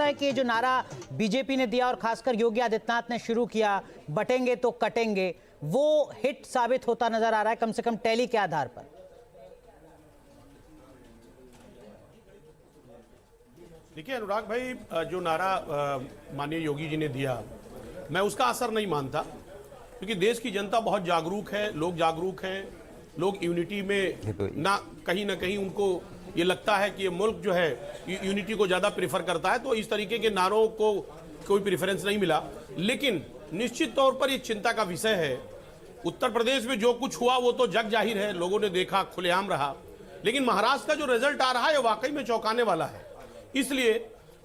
है कि जो नारा बीजेपी ने दिया और खासकर योगी आदित्यनाथ ने शुरू किया, बटेंगे तो कटेंगे, वो हिट साबित होता नजर आ रहा है, कम से कम टैली के आधार पर। देखिए अनुराग भाई, जो नारा माननीय योगी जी ने दिया, मैं उसका असर नहीं मानता, क्योंकि देश की जनता बहुत जागरूक है, लोग जागरूक हैं, लोग यूनिटी में ना कहीं उनको ये लगता है कि ये मुल्क जो है यूनिटी को ज़्यादा प्रेफर करता है, तो इस तरीके के नारों को कोई प्रेफरेंस नहीं मिला। लेकिन निश्चित तौर पर ये चिंता का विषय है। उत्तर प्रदेश में जो कुछ हुआ वो तो जग जाहिर है, लोगों ने देखा, खुलेआम रहा। लेकिन महाराष्ट्र का जो रिजल्ट आ रहा है वाकई में चौंकाने वाला है, इसलिए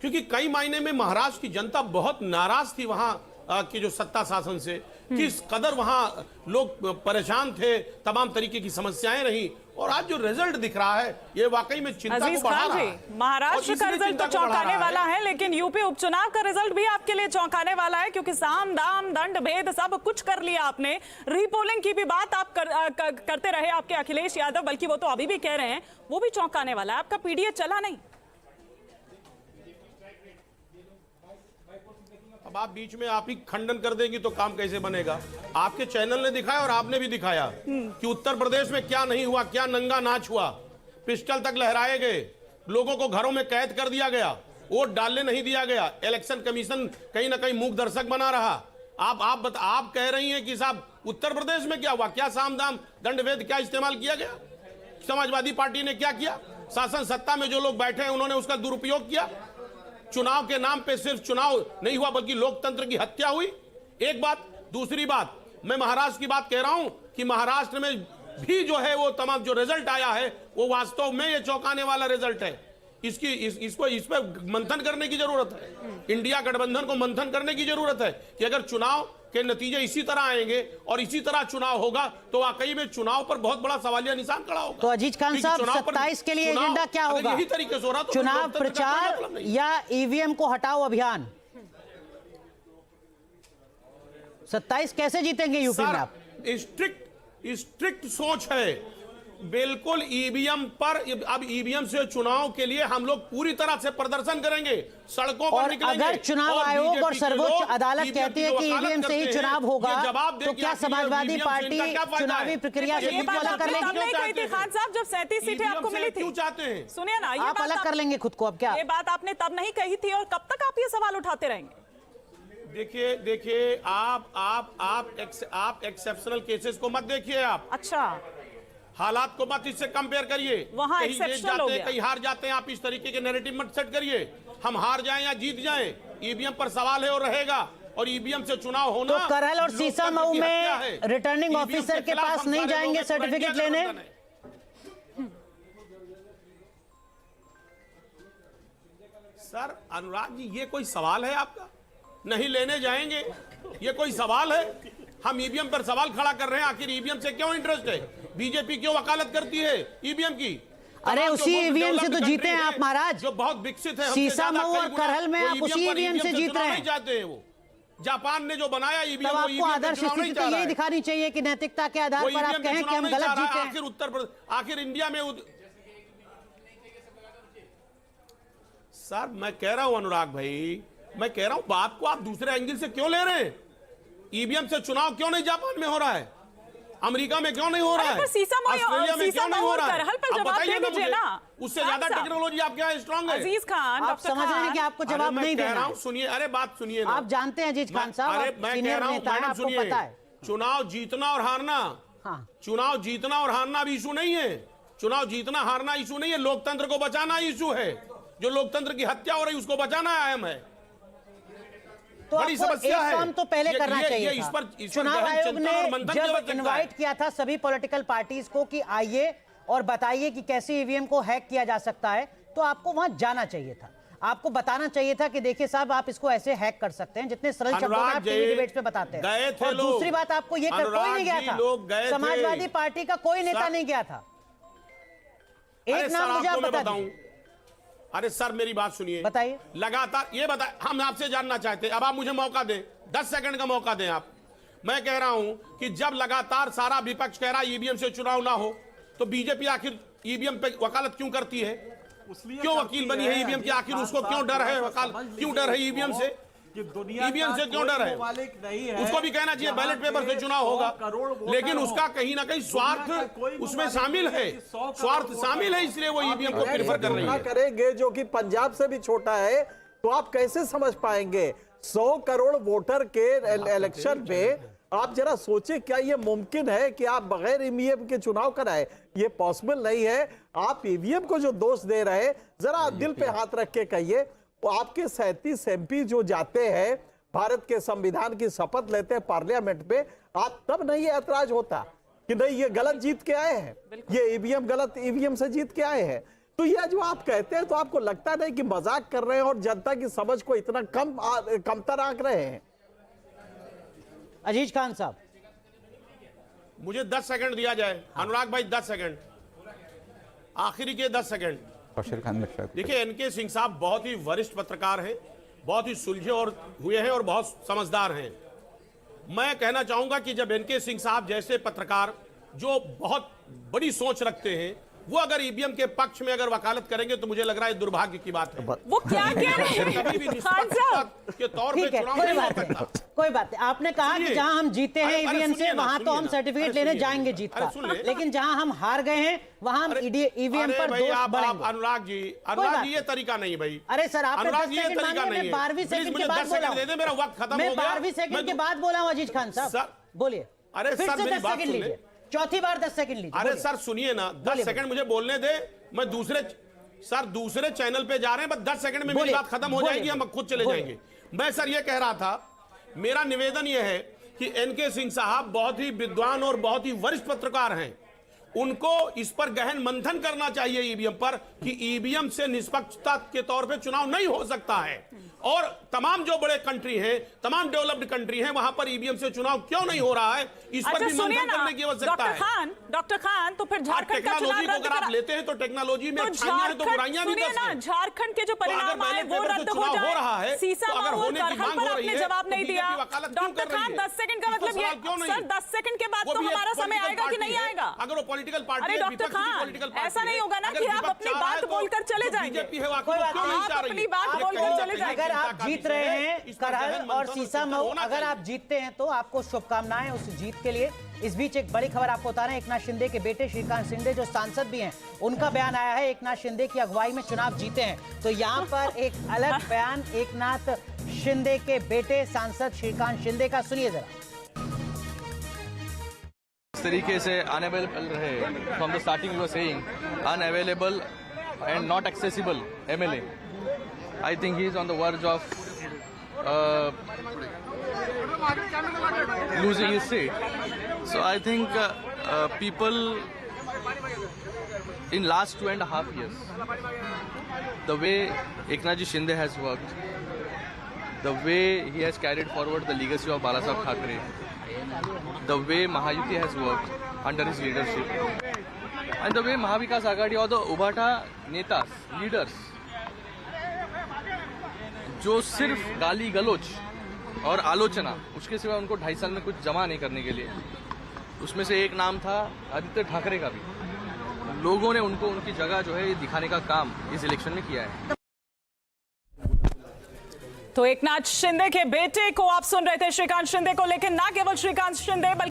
क्योंकि कई मायने में महाराष्ट्र की जनता बहुत नाराज थी वहां की जो सत्ता शासन से, किस कदर वहां लोग परेशान थे, तमाम तरीके की समस्याएं रही, और आज जो रिजल्ट दिख रहा है ये वाकई में चिंता को बढ़ा रहा है। महाराष्ट्र का रिजल्ट तो चौंकाने वाला है, लेकिन यूपी उपचुनाव का रिजल्ट भी आपके लिए चौंकाने वाला है, क्योंकि साम दाम दंड भेद सब कुछ कर लिया आपने। रीपोलिंग की भी बात आप करते रहे आपके अखिलेश यादव, बल्कि वो तो अभी भी कह रहे हैं, वो भी चौंकाने वाला है। आपका पीडीए चला नहीं। अब आप बीच में आप ही खंडन कर देंगी तो काम कैसे बनेगा? आपके चैनल ने दिखाया और आपने भी दिखाया कि उत्तर प्रदेश में क्या नहीं हुआ, क्या नंगा नाच हुआ, पिस्टल तक लहराए गए, लोगों को घरों में कैद कर दिया गया, वोट डालने नहीं दिया गया, इलेक्शन कमीशन कहीं ना कहीं मूक दर्शक बना रहा। आप कह रही हैं कि साहब उत्तर प्रदेश में क्या हुआ, क्या साम दाम दंड भेद क्या इस्तेमाल किया गया? समाजवादी पार्टी ने क्या किया? शासन सत्ता में जो लोग बैठे हैं उन्होंने उसका दुरुपयोग किया। चुनाव के नाम पे सिर्फ चुनाव नहीं हुआ बल्कि लोकतंत्र की हत्या हुई। एक बात। दूसरी बात, मैं महाराष्ट्र की बात कह रहा हूं कि महाराष्ट्र में भी जो है वो तमाम जो रिजल्ट आया है वो वास्तव में ये चौंकाने वाला रिजल्ट है। इस पर मंथन करने की जरूरत है। इंडिया गठबंधन को मंथन करने की जरूरत है कि अगर चुनाव के नतीजे इसी तरह आएंगे और इसी तरह चुनाव होगा तो वाकई में चुनाव पर बहुत बड़ा सवालिया निशान खड़ा होगा। तो अजीज खान साहब, 27 के लिए एजेंडा क्या होगा? यही तरीके से हो रहा तो चुनाव प्रचार या ईवीएम को हटाओ अभियान? 27 कैसे जीतेंगे यूपी में आप? स्ट्रिक्ट सोच है बिल्कुल ईवीएम पर। अब ईवीएम से चुनाव के लिए हम लोग पूरी तरह से प्रदर्शन करेंगे, सड़कों पर निकलेंगे। अगर चुनाव आयोग और सर्वोच्च अदालत कहती है कि ईवीएम से ही चुनाव होगा, तो क्या समाजवादी पार्टी चुनावी प्रक्रिया से खुद को अलग कर लेंगे? खान साहब, जब 37 सीटें आपको मिली थी, क्यों चाहते हैं? सुनिए ना, आप अलग कर लेंगे खुद को। अब क्या ये बात आपने तब नहीं कही थी, और कब तक आप ये सवाल उठाते रहेंगे? देखिए आप एक्सेप्शनल केसेस को मत देखिए। आप अच्छा, हालात को मत इससे कंपेयर करिए। वहां कहीं जीत जाते हैं, कहीं हार जाते हैं। आप इस तरीके के नैरेटिव मत सेट करिए। हम हार जाएं या जीत जाएं, ईवीएम पर सवाल है और रहेगा, और ईवीएम से चुनाव होना। तो करहल और सीसा मऊ में रिटर्निंग ऑफिसर के पास नहीं जाएंगे सर्टिफिकेट लेने? सर अनुराग जी, ये कोई सवाल है आपका? नहीं लेने जाएंगे, ये कोई सवाल है? हम ईवीएम पर सवाल खड़ा कर रहे हैं। आखिर ईवीएम से क्यों इंटरेस्ट है? बीजेपी क्यों वकालत करती है ईवीएम की? अरे उसी ईवीएम से तो जीते हैं आप महाराज, जो बहुत विकसित है। सीसा मऊ और करहल में आप उसी ईवीएम से जीत रहे हैं। जाते हैं वो जापान ने जो बनाया ईवीएम, आपको आदर्श स्थिति तो यही दिखानी चाहिए कि नैतिकता के आधार पर आप कहें कि हम गलत जीते हैं। आखिर उत्तर प्रदेश, आखिर इंडिया में सर मैं कह रहा हूं अनुराग भाई, मैं कह रहा हूं बात को आप दूसरे एंगल से क्यों ले रहे हैं? ईवीएम से चुनाव क्यों नहीं जापान में हो रहा है? अमेरिका में क्यों नहीं हो रहा है? ऑस्ट्रेलिया में क्यों नहीं हो रहा है? आप बताइए ना मुझे। उससे ज्यादा टेक्नोलॉजी आपके यहाँ स्ट्रांग है। अजीज खान, आप समझ रहे हैं कि आपको जवाब नहीं देना है। सुनिए, अरे बात सुनिए ना। आप जानते हैं अजीज खान साहब, मैं कह रहा हूं मैडम सुनिए, चुनाव जीतना और हारना, चुनाव जीतना और हारना भी इशू नहीं है। चुनाव जीतना हारना इशू नहीं है, लोकतंत्र को बचाना इशू है। जो लोकतंत्र की हत्या हो रही उसको बचाना अहम है। तो बड़ी समस्या है। काम तो पहले करना चाहिए था। चुनाव आयोग ने जब इनवाइट किया था सभी पॉलिटिकल पार्टीज को कि आइए और बताइए कि कैसे ईवीएम को हैक किया जा सकता है, तो आपको वहां जाना चाहिए था। आपको बताना चाहिए था कि देखिए साहब, आप इसको ऐसे हैक कर सकते हैं, जितने सरल शब्दों में आप टीवी डिबेट्स में बताते हैं। और दूसरी बात, आपको ये कोई नहीं गया था, समाजवादी पार्टी का कोई नेता नहीं गया था। एक नाम मुझे आप बता दीजिए। अरे सर मेरी बात सुनिए, बताइए। लगातार ये बताए, हम आपसे जानना चाहते हैं। अब आप मुझे मौका दें, 10 सेकंड का मौका दें आप। मैं कह रहा हूं कि जब लगातार सारा विपक्ष कह रहा है ईवीएम से चुनाव ना हो, तो बीजेपी आखिर ईवीएम पे वकालत क्यों करती है? क्यों वकील बनी है ईवीएम की? आखिर उसको क्यों डर है वकाल, क्यों डर है ईवीएम से? ईवीएम से क्यों डर है? उसको भी कहना चाहिए बैलेट पेपर से चुनाव होगा, लेकिन उसका कहीं ना कहीं स्वार्थ उसमें शामिल है, स्वार्थ शामिल है, इसलिए वो ईवीएम को प्रेफर कर रही है। करेंगे जो कि पंजाब से भी छोटा है, तो आप कैसे समझ पाएंगे 100 करोड़ वोटर के इलेक्शन में? आप जरा सोचिए, क्या ये मुमकिन है कि आप बगैर ईवीएम के चुनाव कराए? ये पॉसिबल नहीं है। आप ईवीएम को जो दोष दे रहे हैं, जरा दिल पे हाथ रख के कहिए, वो आपके 37 एमपी जो जाते हैं भारत के संविधान की शपथ लेते हैं पार्लियामेंट में, आप तब नहीं ऐतराज होता कि नहीं ये गलत जीत के आए हैं, ये ईवीएम गलत ईवीएम से जीत के आए हैं? तो ये जो आप कहते हैं, तो आपको लगता नहीं कि मजाक कर रहे हैं और जनता की समझ को इतना कमतर आंक रहे हैं? अजीज खान साहब, मुझे 10 सेकंड दिया जाए। अनुराग भाई 10 सेकंड, आखिरी के 10 सेकंड। देखिए, एनके सिंह साहब बहुत ही वरिष्ठ पत्रकार हैं, बहुत ही सुलझे और हुए हैं और बहुत समझदार हैं। मैं कहना चाहूंगा कि जब एनके सिंह साहब जैसे पत्रकार जो बहुत बड़ी सोच रखते हैं, वो अगर ईवीएम के पक्ष में अगर वकालत करेंगे, तो मुझे लग रहा है दुर्भाग्य की बात है। वो क्या कह रहे हैं? कभी भी निष्पक्षता के तौर पे चुनाव नहीं हो सकता। कोई बात नहीं। आपने कहा कि जहां हम जीते हैं ईवीएम से, वहां तो हम सर्टिफिकेट लेने जाएंगे जीत का, लेकिन जहां हम हार गए हैं वहां हम ईवीएम पर दोष बढ़ाएंगे। अनुराग जी ये तरीका नहीं भाई। अरे सर, आपने 10 ये सेकंड तरीका मांगे, नहीं मैं है। 12वीं सेकंड के बाद बोला दे दे, मेरा वक्त खत्म हो मैं गया। 12वीं सेकंड के बाद बोला हूं। अजीज खान साहब बोलिए। अरे फिर सर, से मेरी 10 बात सेकंड सुन ले। लीजिए, चौथी बार 10 सेकंड लीजिए। अरे सर सुनिए ना, 10 सेकंड मुझे बोलने दे। मैं दूसरे चैनल पे जा रहे हैं, बस 10 सेकंड में मेरी बात खत्म हो जाएगी, हम खुद चले जाएंगे। मैं सर ये कह रहा था, मेरा निवेदन यह है कि एनके सिंह साहब बहुत ही विद्वान और बहुत ही वरिष्ठ पत्रकार हैं। उनको इस पर गहन मंथन करना चाहिए ईवीएम पर, कि ईवीएम से निष्पक्षता के तौर पे चुनाव नहीं हो सकता है। और तमाम जो बड़े कंट्री हैं, तमाम डेवलप्ड कंट्री हैं, वहां पर ईवीएम से चुनाव क्यों नहीं हो रहा है, इस पर भी मंथन करने की आवश्यकता है। डॉक्टर खान, तो फिर झारखंड का चुनाव रद्द अगर आप लेते हैं तो टेक्नोलॉजी में अच्छाइयां हैं तो बुराइयां भी 10 हैं। झारखंड के जो परिणाम आए वो रद्द हो जाए, सीसा माहौल करहल पर आपने जवाब नहीं दिया। डॉक्टर खान, 10 सेकंड का मतलब ये, सर 10 सेकंड के बाद तो हमारा समय आएगा कि नहीं आएगा? अगर वो पॉलिटिकल पार्टी, अरे डॉक्टर खान, ऐसा नहीं होगा ना कि आप अपनी बात बोलकर चले जाएंगे। आप अपनी बात बोलकर चले जाएंगे। अगर आप जीत रहे हैं करहल और सीसा मऊ, अगर आप जीतते हैं तो आपको शुभकामनाएं उस जीत के लिए। इस बीच एक बड़ी खबर आपको बता रहे हैं, एकनाथ शिंदे के बेटे श्रीकांत शिंदे जो सांसद भी हैं, उनका बयान आया है। एकनाथ शिंदे की अगुवाई में चुनाव जीते हैं, तो यहाँ पर एक अलग बयान एकनाथ शिंदे के बेटे सांसद श्रीकांत शिंदे का, सुनिए जरा। इस तरीके से अनअवेलेबल रहे, from the starting you are saying unavailable and not accessible MLA, I think he is on the verge of losing his seat. So I think people in last 2.5 years, the way Eknath Shinde has worked, the way he has carried forward the legacy of Balasaheb Thackeray, the way Mahayuti has worked under his leadership, and the way Mahavikas Aghadi or the Ubhata netas, leaders, जो सिर्फ गाली गलोच और आलोचना, उसके सिवा उनको 2.5 साल में कुछ जमा नहीं करने के लिए, उसमें से एक नाम था आदित्य ठाकरे का भी। लोगों ने उनको उनकी जगह जो है ये दिखाने का काम इस इलेक्शन में किया है। तो एकनाथ शिंदे के बेटे को आप सुन रहे थे, श्रीकांत शिंदे को, लेकिन ना केवल श्रीकांत शिंदे बल्कि